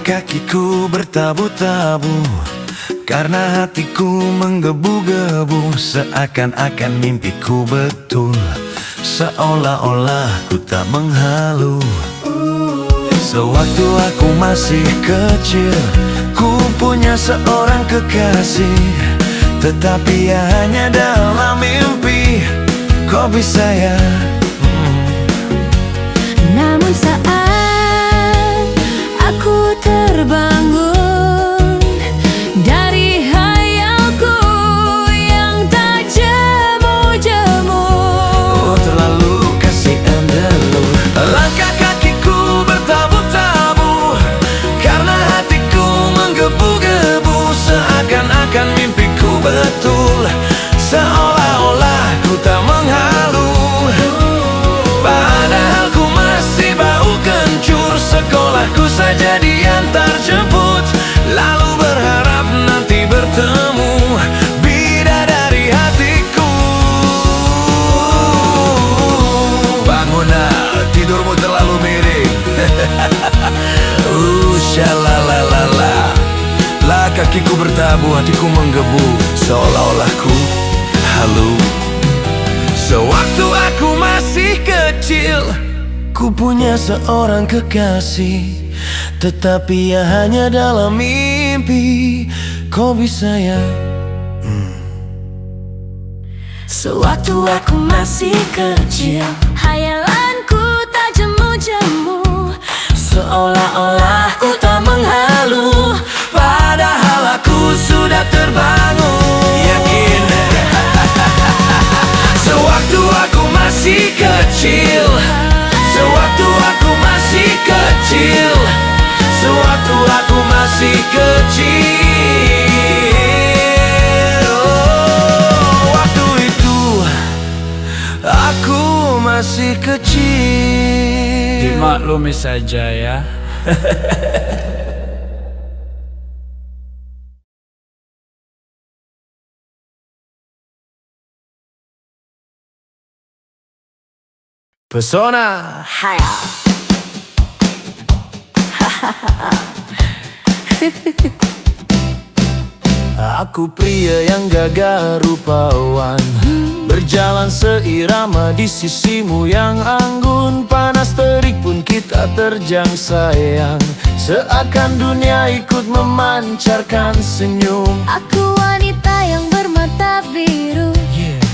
Kakiku bertabu-tabu karena hatiku menggebu-gebu, seakan-akan mimpiku betul, seolah-olah ku tak menghalu. Sewaktu aku masih kecil, ku punya seorang kekasih, tetapi ia hanya dalam mimpi. Kok bisa ya? Namun saat aku terbangun dari hayalku yang tak jemu-jemu, Oh, terlalu kasihan dulu. Langkah kakiku bertabu-tabu karena hatiku menggebu-gebu, seakan-akan mimpiku betul, seolah-olah ku tak menghalu. Padahal ku masih bau kencur, sekolahku saja diantar jemput, lalu berharap nanti bertemu bidadari hatiku. Bangunlah, tidurmu terlalu miring. Shalalalala. Lah kakiku bertabu, hatiku menggebu, seolah-olah ku halu. Sewaktu aku masih kecil, ku punya seorang kekasih, tetapi ia hanya dalam mimpi. Kok bisa ya? Sewaktu aku masih kecil, hayalanku tak jemu-jemu, Seolah-olah ku tak menghalu, padahal aku sudah terbangun. Yakin? Sewaktu aku masih kecil, sewaktu aku masih kecil, sewaktu aku masih kecil. Oh, waktu itu aku masih kecil. Dimaklumi saja ya. Pesona. Aku pria yang gagah rupawan, berjalan seirama di sisimu yang anggun. Panas terik pun kita terjang sayang, seakan dunia ikut memancarkan senyum. aku wanita yang bermata biru.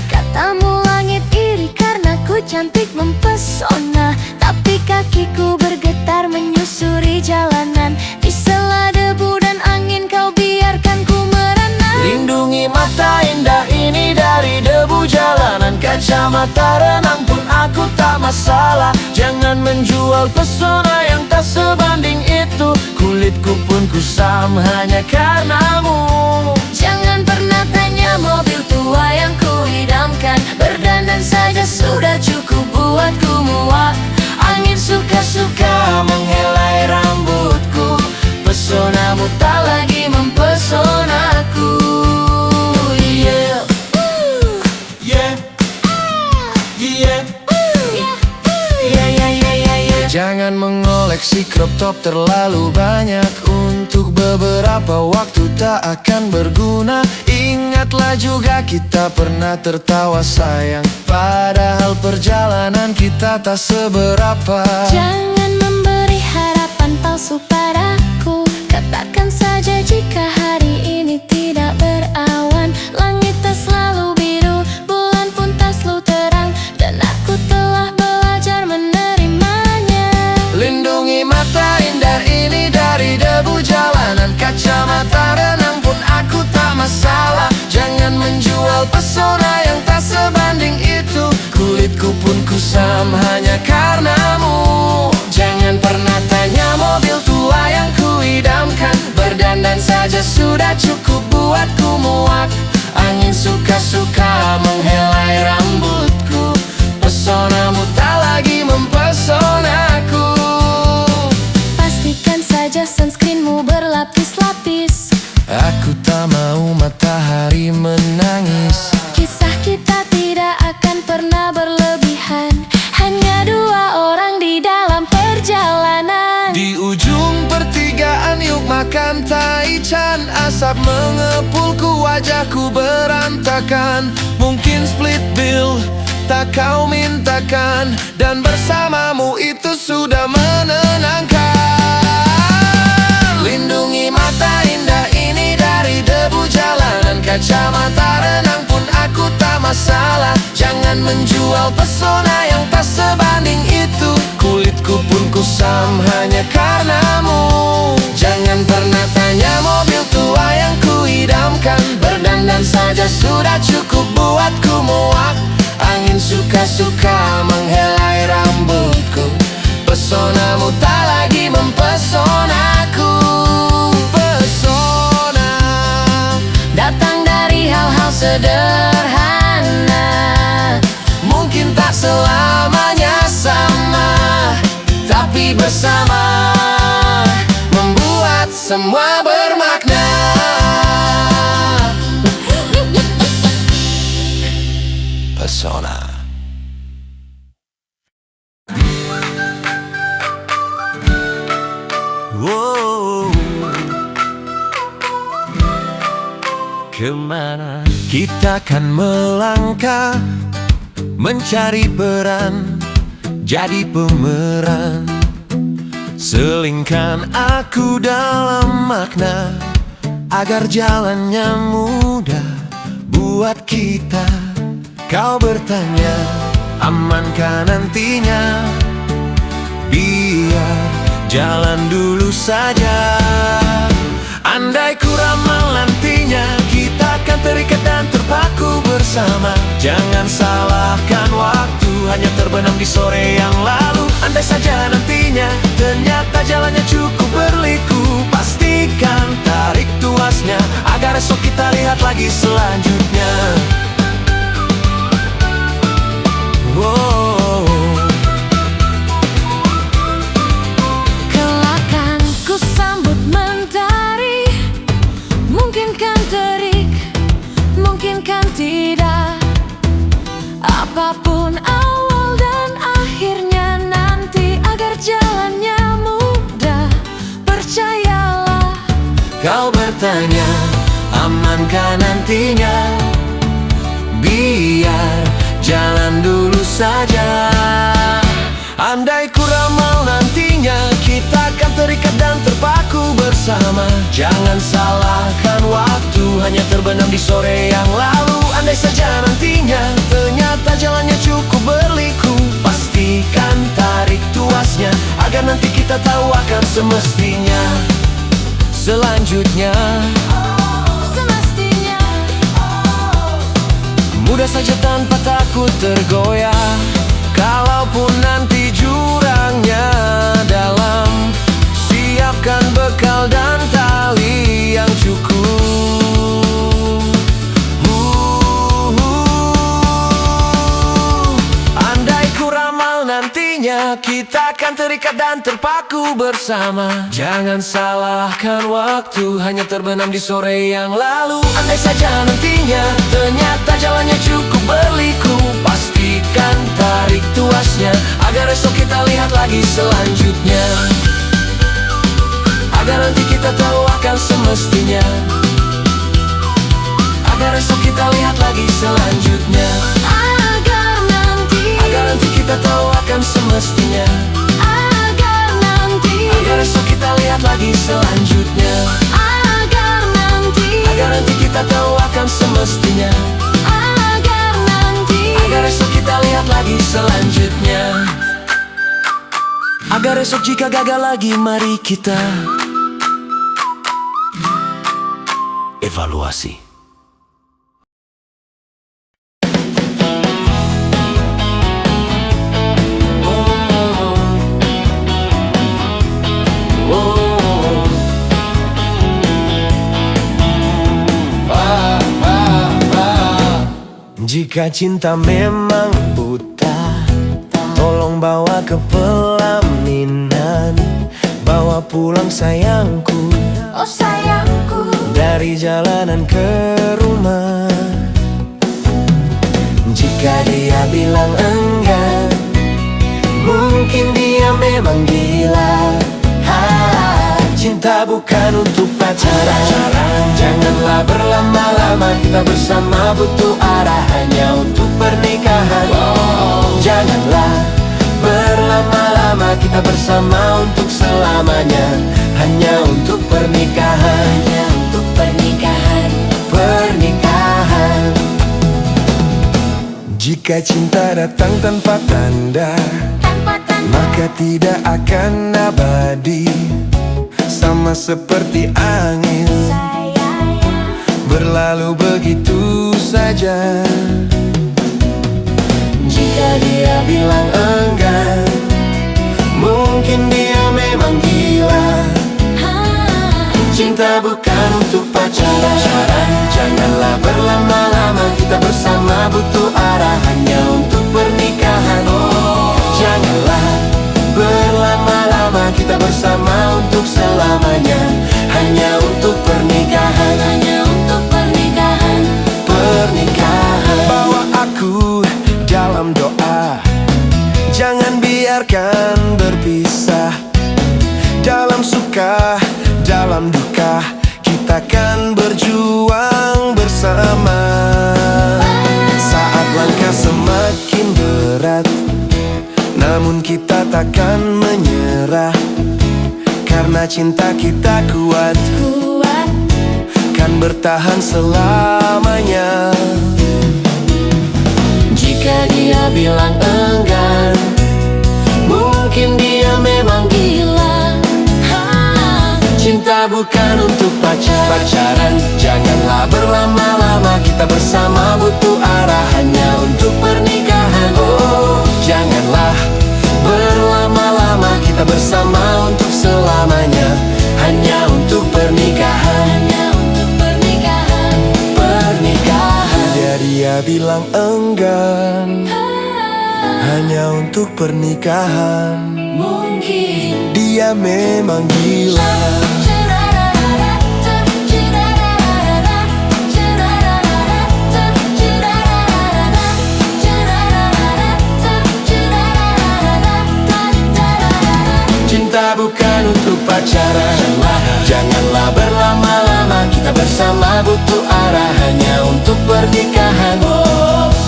Katamu langit iri karena ku cantik mempesona, tapi kakiku bergetar menyusuri jalanan. Di sela debu dan angin kau biarkan ku merana. Lindungi mata indah ini dari debu jalanan, kacamata renang pun aku tak masalah. Jangan menjual pesona yang tak sebanding itu, kulitku pun kusam hanya karenamu. Jangan pernah tanya mobil tua yang ku idamkan, berdandan saja sudah cukup buatku muak. Angin suka-suka menghelai rambutku, pesonamu tak lagi mempesonaku. Yeah. Yeah, yeah. Jangan mengoleksi crop top terlalu banyak, untuk beberapa waktu tak akan berguna. Ingatlah juga kita pernah tertawa sayang, padahal perjalanan kita tak seberapa. Jangan memberi harapan palsu padaku, katakan saja jika hari ini tidak berawan. Langit tak selalu biru, bulan pun tak selalu terang, dan aku telah belajar menerimanya. Lindungi mata indah ini dari debu jalanan, kacamata renang pun aku tak masalah. Jangan menjual pesona yang tak sebanding itu, kulitku pun kusam hanya karenamu. Jangan pernah tanya mobil tua yang ku idamkan, berdandan saja sudah cukup buatku muak. Angin suka-suka menghelai rambutku, pesonamu tak lagi mempesonaku. Pastikan saja sunscreenmu berlapis-lapis, Aku tak mau matahari menangis. kisah kita tidak akan pernah berlebihan, hanya dua orang di dalam perjalanan. Di ujung pertigaan makan taichan. Asap mengepulku, wajahku berantakan. Mungkin split bill tak kau mintakan, dan bersamamu itu sudah menenangkan. Lindungi mata indah ini dari debu jalanan. Kacamata renang pun aku tak masalah. Jangan menjual pesona yang tak sebanding itu. Kulitku pun kusam hanya karenamu. Jangan pernah tanya mobil tua yang kuidamkan. Berdandan saja sudah cukup buatku muak. Angin suka-suka menghelai rambutku. Pesonamu tak lagi mempesonaku. Pesona datang dari hal-hal sederhana. mungkin tak selamanya sama, tapi bersama membuat semua bermakna. Pesona. Wow. Kemana kita akan melangkah, mencari peran, jadi pemeran. Selingkan aku dalam makna, agar jalannya mudah buat kita. Kau bertanya, amankah nantinya? Biar jalan dulu saja. Andai ku ramal nantinya, kita akan terikat dan terpaku bersama. Jangan salahkan waktu, hanya terbenam di sore yang lalu. Andai saja nantinya, ternyata jalannya cukup berliku. Pastikan tarik tuasnya, agar esok kita lihat lagi selanjutnya. Wow. Kelak kan ku sambut mentari. Mungkinkan terik, mungkinkan tidak. Apapun awal dan akhirnya nanti, agar jalannya mudah, percayalah. Kau bertanya, amankah nantinya? Biar jalan dulu saja. Andai ku ramal nantinya, kita akan terikat dan terpaku bersama. Jangan salahkan waktu, hanya terbenam di sore yang lalu. Andai saja nantinya, ternyata jalannya cukup berliku. Pastikan tarik tuasnya, agar nanti kita tahu akan semestinya. Selanjutnya, Semestinya mudah saja tanpa takut tergoyah. Kalaupun nanti jurangnya dalam, siapkan bekal dan tali yang cukup. Andai ku ramal nantinya, kita akan terikat dan terpaku bersama. Jangan salahkan waktu, hanya terbenam di sore yang lalu. Andai saja nantinya, ternyata jalannya cukup berliku. Pastikan tarik tuasnya, agar esok kita lihat lagi selanjutnya. Agar nanti kita tahu akan semestinya. Agar esok kita lihat lagi selanjutnya. Agar nanti kita tahu akan semestinya. Agar esok kita lihat lagi selanjutnya. Agar nanti kita tahu akan semestinya. Agar esok kita lihat lagi selanjutnya. Agar esok jika gagal lagi, mari kita evaluasi. Jika cinta memang buta, tolong bawa ke pelaminan. Bawa pulang sayangku, oh sayangku, dari jalanan ke rumah. Jika dia bilang enggan, mungkin dia memang gila. Cinta bukan untuk pacaran, janganlah berlama-lama, kita bersama butuh arah, hanya untuk pernikahan. Janganlah berlama-lama, kita bersama untuk selamanya, hanya untuk pernikahan. Hanya untuk pernikahan. Pernikahan. Jika cinta datang tanpa tanda, maka tidak akan abadi. Sama seperti angin, berlalu begitu saja. Jika dia bilang enggan, mungkin dia memang gila. Cinta bukan untuk pacaran, janganlah berlama-lama, kita bersama butuh arah, hanya untuk pernikahan. Janganlah berlama-lama, kita bersama untuk selamanya, hanya untuk pernikahan. Hanya untuk pernikahan. Pernikahan. Bawa aku dalam doa, jangan biarkan berpisah. Dalam suka, dalam duka, kita kan berjuang bersama. Saat langkah semakin berat, namun kita takkan menyerah, karena cinta kita kuat, kan bertahan selamanya. Jika dia bilang enggan, mungkin dia memang gila. Cinta bukan untuk pacaran, janganlah berlama-lama, kita bersama butuh arah, hanya untuk pernikahan. Janganlah berlama-lama, kita bersama untuk selamanya, hanya untuk pernikahan. Hanya untuk pernikahan. Pernikahan. Dia bilang enggan, hanya untuk pernikahan. Mungkin dia memang gila. Cinta bukan untuk pacaran, janganlah berlama-lama, kita bersama butuh arah, hanya untuk pernikahan.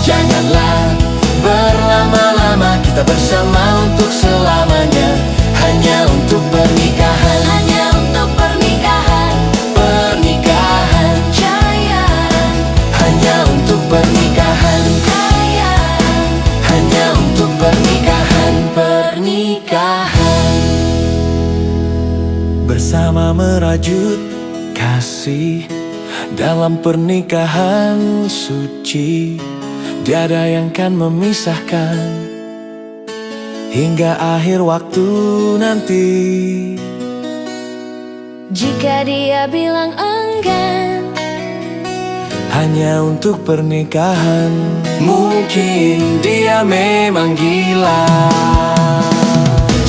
Janganlah berlama-lama, kita bersama untuk selamanya, hanya untuk pernikahan. hanya untuk pernikahan. Pernikahan. Hanya untuk pernikahan. Hanya untuk pernikahan. Pernikahan. Bersama merajut kasih dalam pernikahan suci, tiada yang kan memisahkan hingga akhir waktu nanti. Jika dia bilang enggan, hanya untuk pernikahan, mungkin dia memang gila.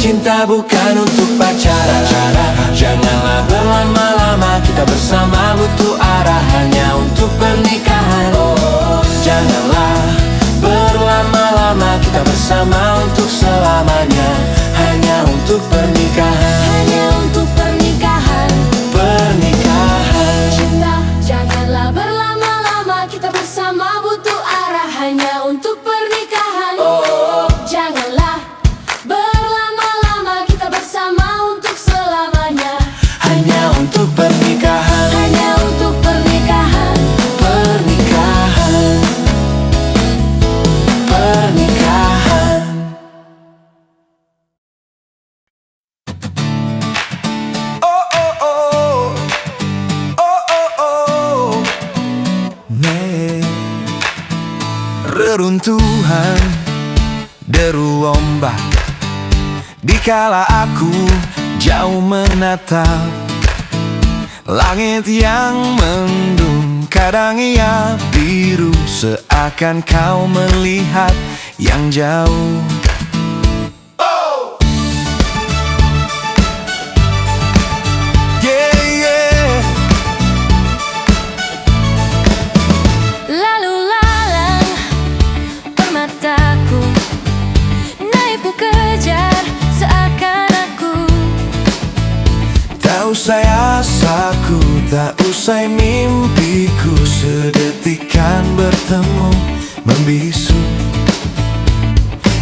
Cinta bukan untuk pacaran, janganlah berlama-lama, kita bersama butuh arah, hanya untuk pernikahan. Janganlah berlama-lama, kita bersama untuk selamanya, hanya untuk pernikahan. hanya untuk pernikahan. Pernikahan. Cinta, janganlah berlama-lama, kita bersama butuh arah, hanya untuk pernikahan. Janganlah berlama-lama, kita bersama untuk selamanya, hanya untuk pernikahan. hanya untuk pernikahan. Pernikahan. Pernikahan. Oh oh oh. Oh oh oh. Reruntuhan, deru ombak, dikala aku jauh menatap langit yang mendung, kadang ia biru, seakan kau melihat yang jauh. Yeah, yeah. Lalu lalang permataku, naif ku kejar seakan aku Tak usah Tak usai mimpiku sedetikan bertemu membisu.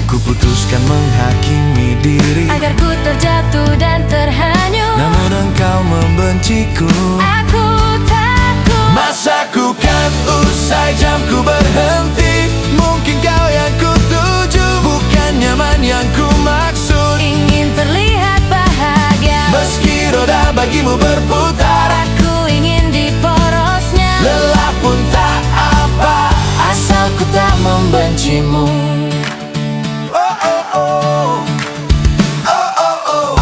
Kuputuskan menghakimi diri agar ku terjatuh dan terhanyut. Namun engkau membenciku. Aku takut Masaku kan usai, jamku berhenti. Mungkin kau yang ku tuju, bukan nyaman yang ku maksud. ingin terlihat bahagia, Meski roda bagimu berputar, aku ingin di porosnya. lelah pun tak apa, asal ku tak membencimu.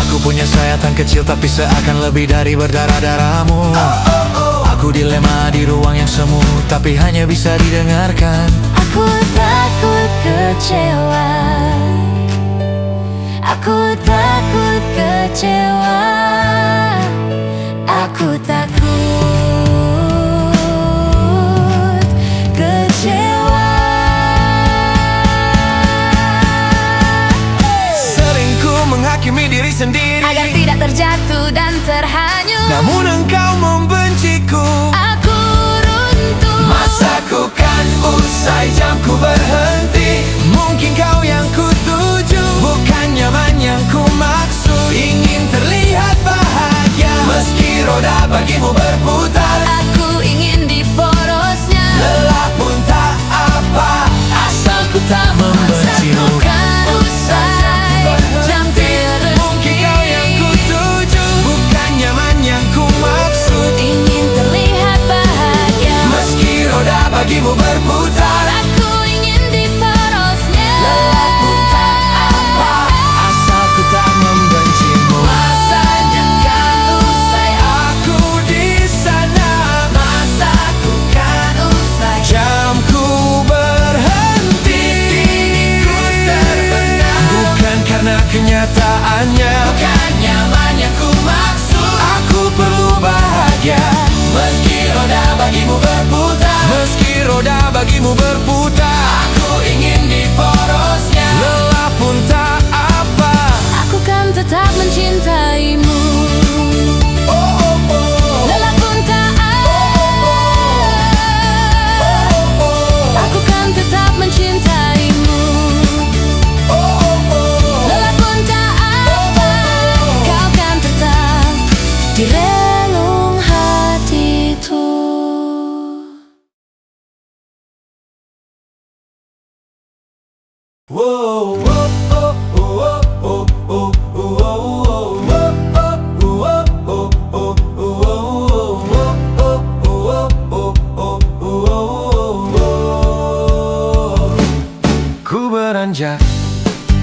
Aku punya sayatan kecil tapi seakan lebih dari berdarah-darahmu. Aku dilema di ruang yang semu, tapi hanya bisa didengarkan. Aku takut kecewa, aku takut kecewa, aku takut kecewa. Sering ku menghakimi diri sendiri Agar tidak terjatuh dan terhanyut, namun engkau membenciku. aku runtuh. Masaku kan usai, jamku berhenti. Mungkin kau yang ku tuju, bukan nyaman yang ku maksud. Ingin terlihat bahagia, meski roda bagimu berputar. Aku ingin di porosnya. Lelah pun tak apa, asal ku tak membencimu. Masaku kan usai, jam terhenti. Mungkin kau yang ku tuju, bukan nyaman yang ku maksud. Ingin terlihat bahagia, Meski roda bagimu berputar. aku ingin di porosnya. Lelah pun tak apa, asal ku tak membencimu. Masanya kan usai, aku di sana. Masaku kan usai, jamku berhenti. Diriku terbenam, bukan karena kenyataannya, bukan nyaman yang ku maksud. Aku perlu bahagia, meski roda bagimu berputar. Meski roda bagimu berputar, aku ingin di porosnya. Lelah pun tak apa. Aku kan tetap mencintaimu. Lelah pun tak apa. Aku kan tetap mencintaimu. Lelah pun tak apa. Kau kan tetap di relung hatiku. Ku beranjak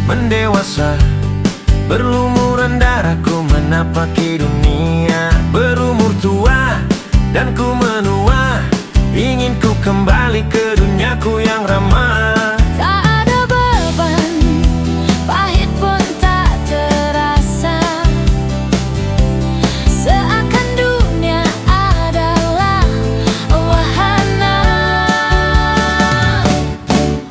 mendewasa, berlumuran darahku menapaki dunia. Berumur tua dan ku menua, ingin ku kembali ke duniaku yang ramah. Tak ada beban, pahit pun tak terasa. Seakan dunia adalah wahana.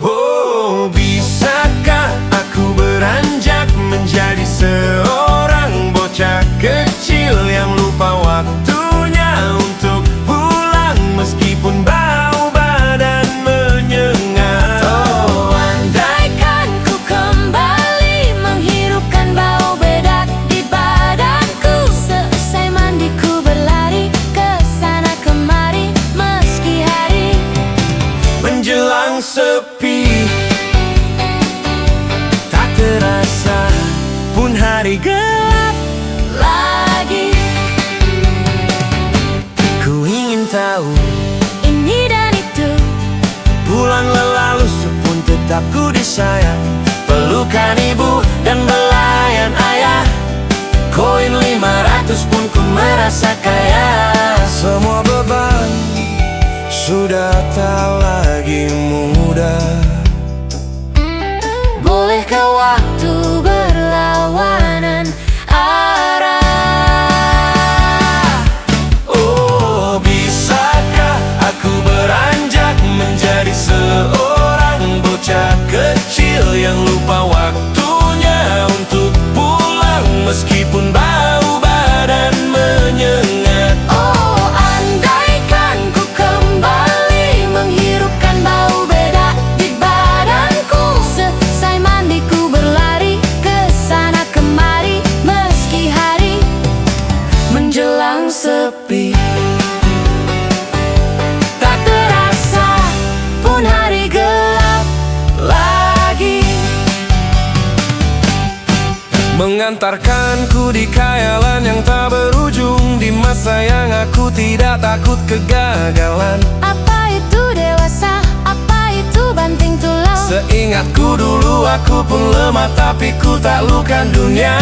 Oh, bisakah aku beranjak menjadi seorang bocah kecil yang lupa waktunya untuk pulang meskipun bau badan menyengat. Oh, andaikan ku kembali menghirupkan bau bedak di badanku. Seusai mandi ku berlari ke sana kemari meski hari Menjelang sepi, tak terasa pun hari gelap lagi. Ku ingin tahu Ini dan itu, pulang lalu pun tetap ku disayang. Pelukan ibu dan belayan ayah, koin 500 pun ku merasa kaya. Semua beban sudah tak lagi muda. bolehkah waktu berlawanan arah? Oh, bisakah aku beranjak menjadi seorang bocah kecil yang lupa waktunya untuk pulang meskipun bau badan menyengat. Oh, Lontarkan ku di khayalan yang tak berujung, di masa yang aku tidak takut kegagalan. Apa itu dewasa? Apa itu banting tulang? Seingatku dulu aku pun lemah, tapi ku taklukkan dunia.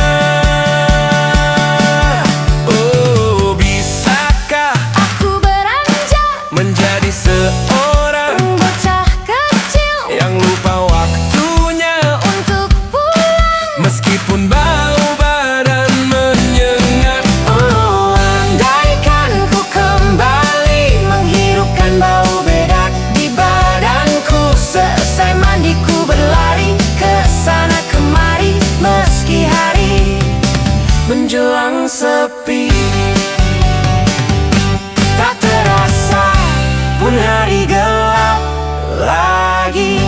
Oh, bisakah Aku beranjak menjadi seorang bocah kecil yang lupa waktunya untuk pulang? meskipun bau badan menyengat? Oh, andaikan ku kembali menghirupkan bau bedak di badanku. Selesai mandi ku berlari ke sana kemari, meski hari Menjelang sepi, tak terasa pun hari gelap lagi.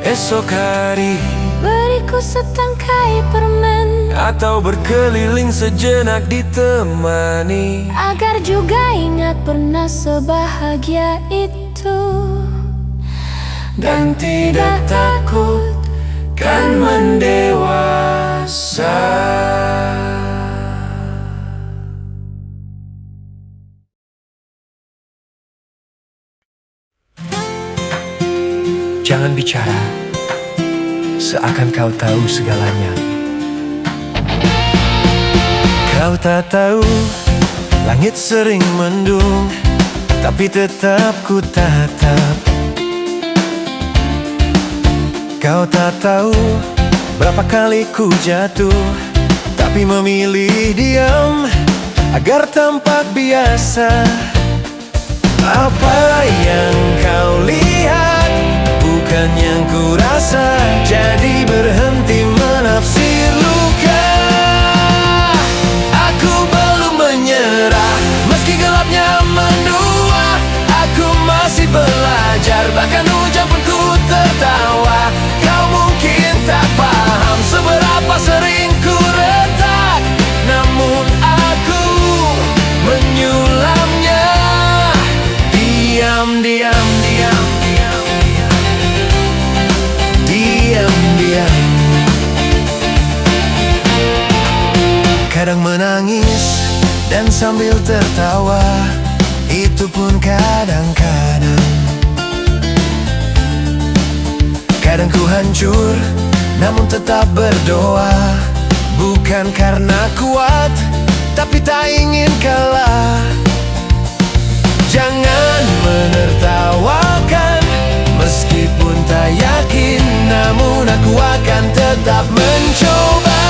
Esok hari beriku setangkai permen, atau berkeliling sejenak ditemani, agar juga ingat pernah sebahagia itu, dan tidak takut kan mendewasa. Jangan bicara seakan kau tahu segalanya. Kau tak tahu langit sering mendung, tapi tetap ku tatap. Kau tak tahu berapa kali ku jatuh, tapi memilih diam agar tampak biasa. Apa yang kau lihat bukan yang ku rasa, jadi berhenti menafsir luka. Aku belum menyerah, meski gelapnya mendua. Aku masih belajar, bahkan hujan pun ku tertawa. Kau mungkin tak paham seberapa sering ku retak, namun aku menyulamnya. Diam, diam, diam, diam, diam, diam. Kadang menangis dan sambil tertawa, itu pun kadang-kadang. Kadang ku hancur, namun tetap berdoa. Bukan karena kuat, tapi tak ingin kalah. Jangan menertawakan, meskipun tak yakin, namun aku akan tetap mencoba.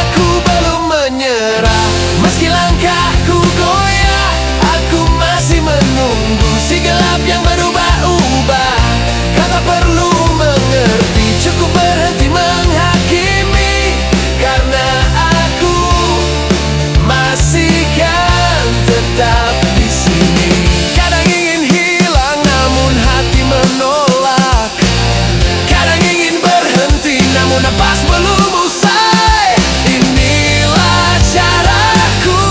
Aku belum menyerah, meski langkahku goyah. Aku masih menunggu si gelap yang berubah-ubah. Kau tak perlu mengerti, cukup berhenti menghakimi, karena aku masih kan tetap di sini. Kadang ingin hilang, namun hati menolak. Kadang ingin berhenti, namun napas belum usai. Inilah caraku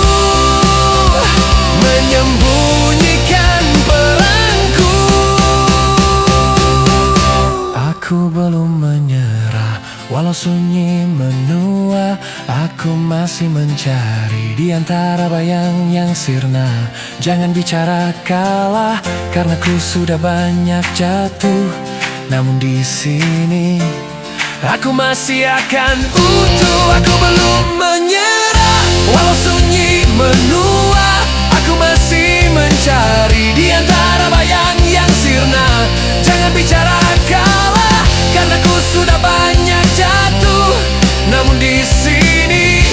menyembunyikan perangku. Aku belum menyerah, walau sunyi menua. Aku masih mencari di antara bayang yang sirna. Jangan bicara kalah, karena ku sudah banyak jatuh, namun di sini aku masih akan utuh. Aku belum menyerah, walau sunyi menua. Aku masih mencari di antara bayang yang sirna. Jangan bicara kalah, karena ku sudah banyak jatuh, namun di sini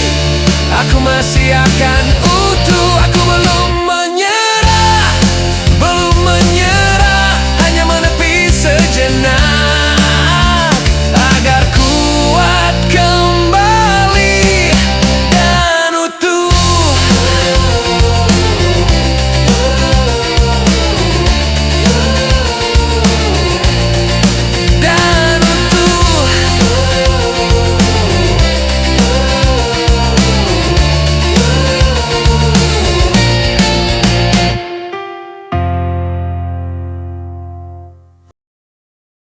aku masih akan utuh. Aku belum